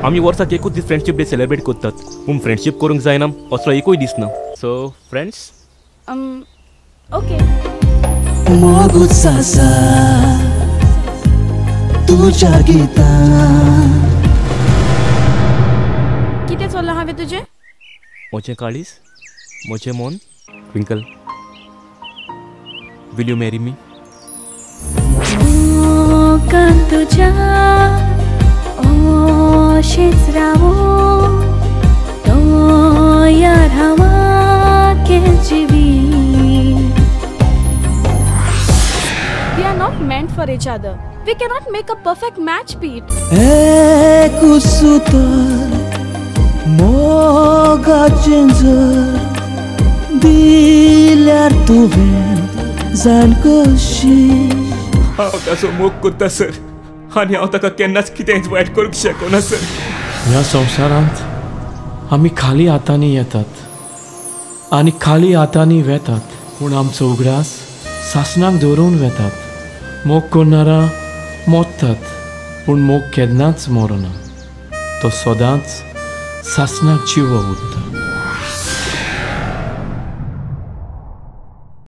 आम्ही वर्साक एकूच दीस फ्रेंडशिप डे सेलिब्रेट करतात पूण फ्रेंडशिप करूंक जायना असलो एकूय दीस ना सो फ्रेंड्स ओके मोगूच आसा तुझ्या गितां कितें चल्लां हांवें तुजें म्हजें काळीज म्हजें मन twinkle will you marry me तुझ्या अशेंच रावूं तो यार हवाके जिवीत We are not meant for each other. We cannot make a perfect match, Pete. कुसुतर मोगाचें जर दिल्यार तुवें जाण कशी हांव ताचो मोग करता सर आनी हांव ताका केन्नाच कितेंच वायट करूंक शकना सर ह्या संवसारांत आमी खाली हातांनी येतात आनी खाली हातांनी वेतात पूण आमचो उगडास सासणाक दवरून वेतात मोग करनारा मोडटात पूण मोग केन्नाच मरना तो सदांच सासणाक जिवो उरता